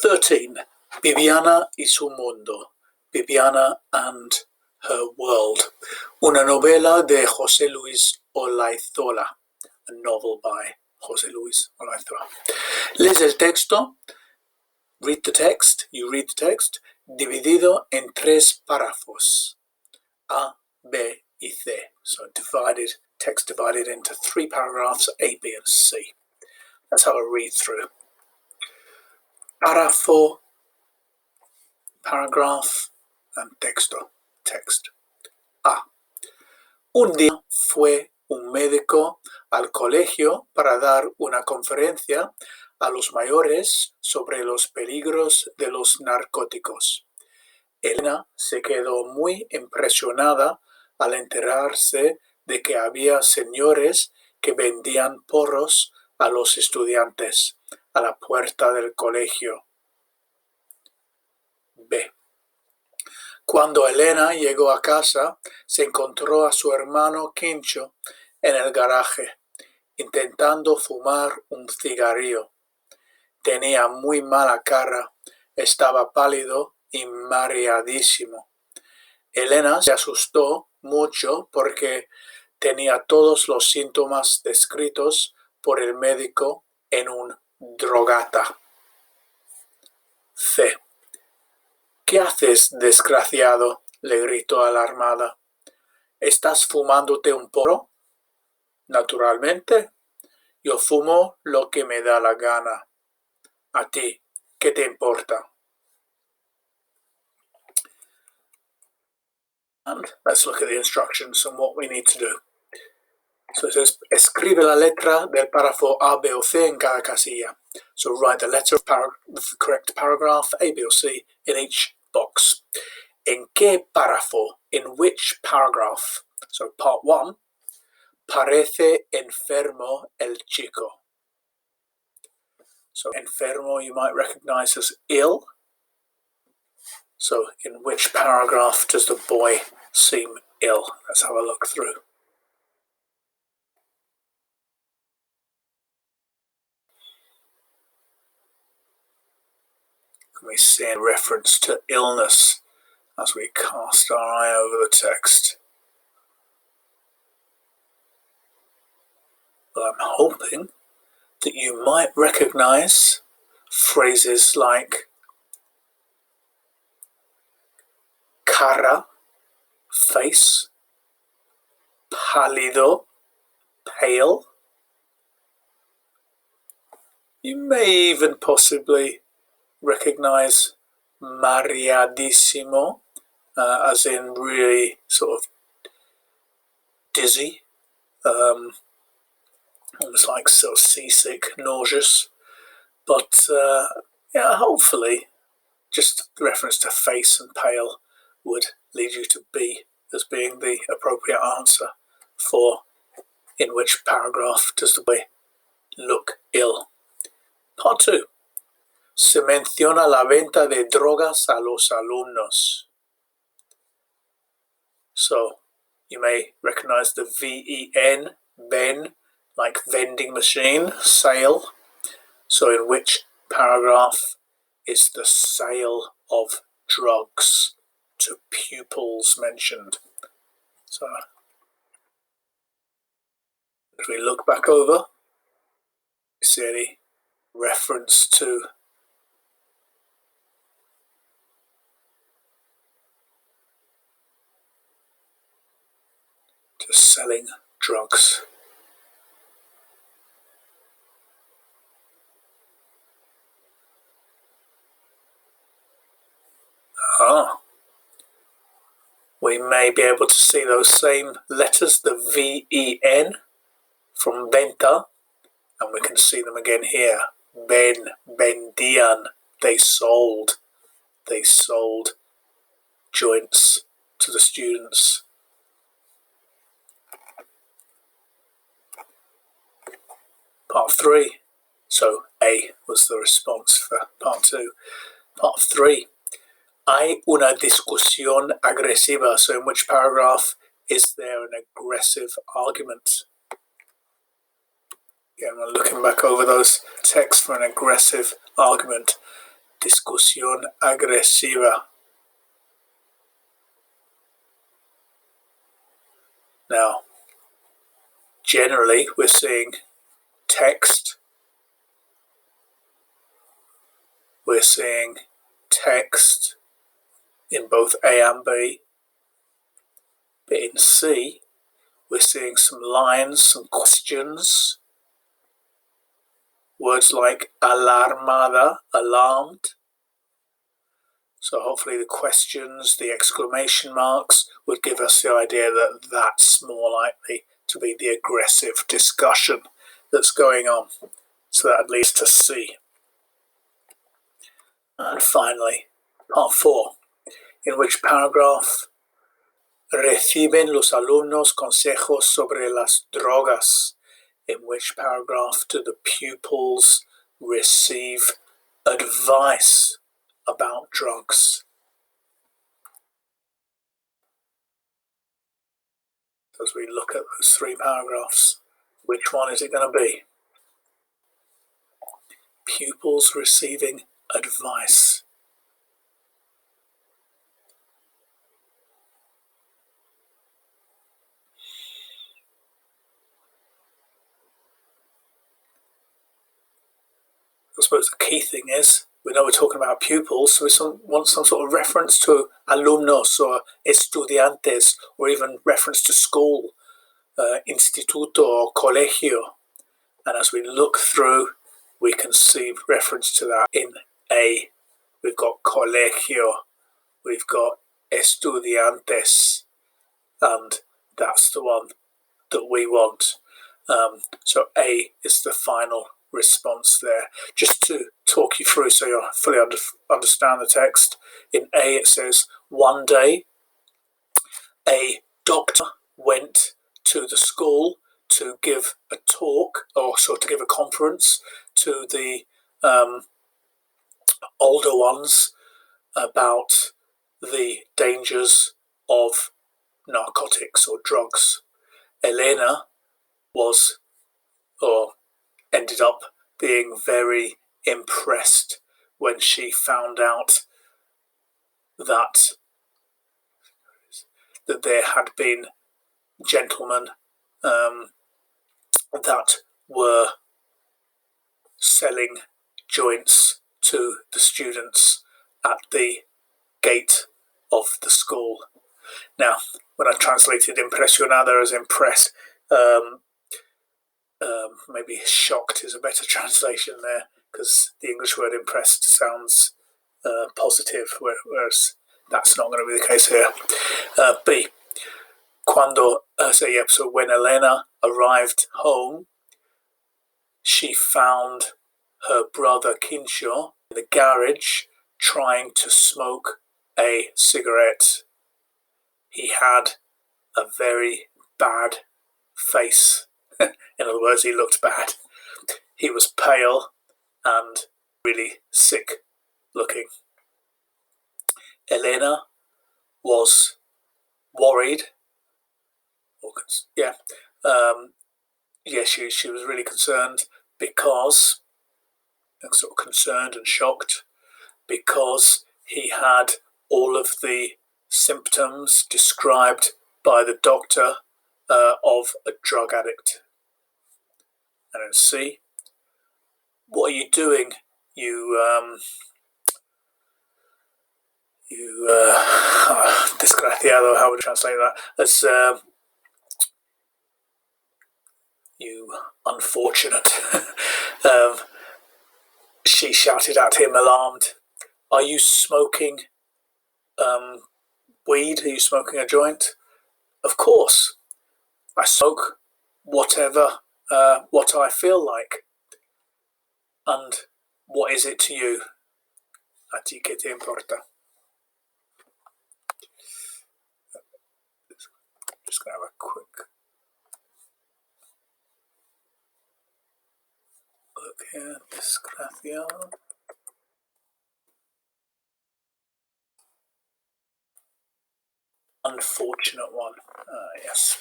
13. Viviana y su mundo. Viviana and her world. Una novela de José Luis Olaizola. A novel by José Luis Olaizola. Lees el texto. Read the text. You read the text. Dividido en 3 párrafos. A, B, y C. So text divided into 3 paragraphs, A, B, and C. Let's have a read through. Párrafo, paragraph, and texto. Text. A. Un día fue un médico al colegio para dar una conferencia a los mayores sobre los peligros de los narcóticos. Elena se quedó muy impresionada al enterarse de que había señores que vendían porros a los estudiantes a la puerta del colegio. B. Cuando Elena llegó a casa, se encontró a su hermano Quincho en el garaje, intentando fumar un cigarrillo. Tenía muy mala cara, estaba pálido y mareadísimo. Elena se asustó mucho porque tenía todos los síntomas descritos por el médico en un drogata. C. ¿Qué haces, desgraciado?, le gritó alarmada. ¿Estás fumándote un porro? Naturalmente. Yo fumo lo que me da la gana. ¿A ti qué te importa? And let's look at the instructions and what we need to do. So it says, escribe la letra del párrafo A, B o C en cada casilla. So write the letter of the correct paragraph, A, B or C, in each box. ¿En qué párrafo? In which paragraph? So part 1, parece enfermo el chico. So enfermo you might recognize as ill. So in which paragraph does the boy seem ill? Let's have a look through. Can we see a reference to illness as we cast our eye over the text? Well, I'm hoping that you might recognize phrases like cara, face, pálido, pale. You may even possibly recognize mareadísimo, as in really sort of dizzy, almost like sort of seasick, nauseous. But yeah, hopefully just the reference to face and pale would lead you to B as being the appropriate answer for in which paragraph does the boy look ill. Part 2. Se menciona la venta de drogas a los alumnos. So you may recognize the VEN, ven, like vending machine, sale. So in which paragraph is the sale of drugs to pupils mentioned? So as we look back over, we see any reference to selling drugs. We may be able to see those same letters, the VEN from venta, and we can see them again here. Vendían, they sold joints to the students. Part 3, so A was the response for part 2. Part 3, hay una discusión agresiva. So in which paragraph is there an aggressive argument? Again, we're looking back over those texts for an aggressive argument. discusión agresiva. Now, generally, we're seeing text. We're seeing text in both A and B. But in C, we're seeing some lines, some questions. Words like alarmada, alarmed. So hopefully the questions, the exclamation marks would give us the idea that that's more likely to be the aggressive discussion that's going on. So that leads to C. And finally, part 4, in which paragraph reciben los alumnos consejos sobre las drogas. In which paragraph do the pupils receive advice about drugs? As we look at those 3 paragraphs, which one is it going to be? Pupils receiving advice. I suppose the key thing is, we know we're talking about pupils, so we want some sort of reference to alumnos or estudiantes, or even reference to school, instituto or colegio. And as we look through, we can see reference to that in A. We've got colegio, we've got estudiantes, and that's the one that we want. So A is the final response there. Just to talk you through so you fully understand the text, in A it says, one day a doctor went to the school to give a talk, or so to give a conference to the older ones about the dangers of narcotics or drugs. Elena was, or ended up being, very impressed when she found out that there had been gentlemen that were selling joints to the students at the gate of the school. Now, when I translated impresionada as impressed, maybe shocked is a better translation there, because the English word impressed sounds positive, whereas that's not going to be the case here. B. So when Elena arrived home, she found her brother Kincho in the garage trying to smoke a cigarette. He had a very bad face. In other words, he looked bad. He was pale and really sick looking. Elena was worried. She was really concerned because, sort of concerned and shocked, because he had all of the symptoms described by the doctor of a drug addict. And then C, what are you doing, you desgraciado, how would you translate that? As you unfortunate. She shouted at him, alarmed. Are you smoking weed? Are you smoking a joint? Of course. I smoke whatever, what I feel like. And what is it to you? A ti que te importa? Just going to have a quick look here. Desgraciado. Unfortunate one. Yes.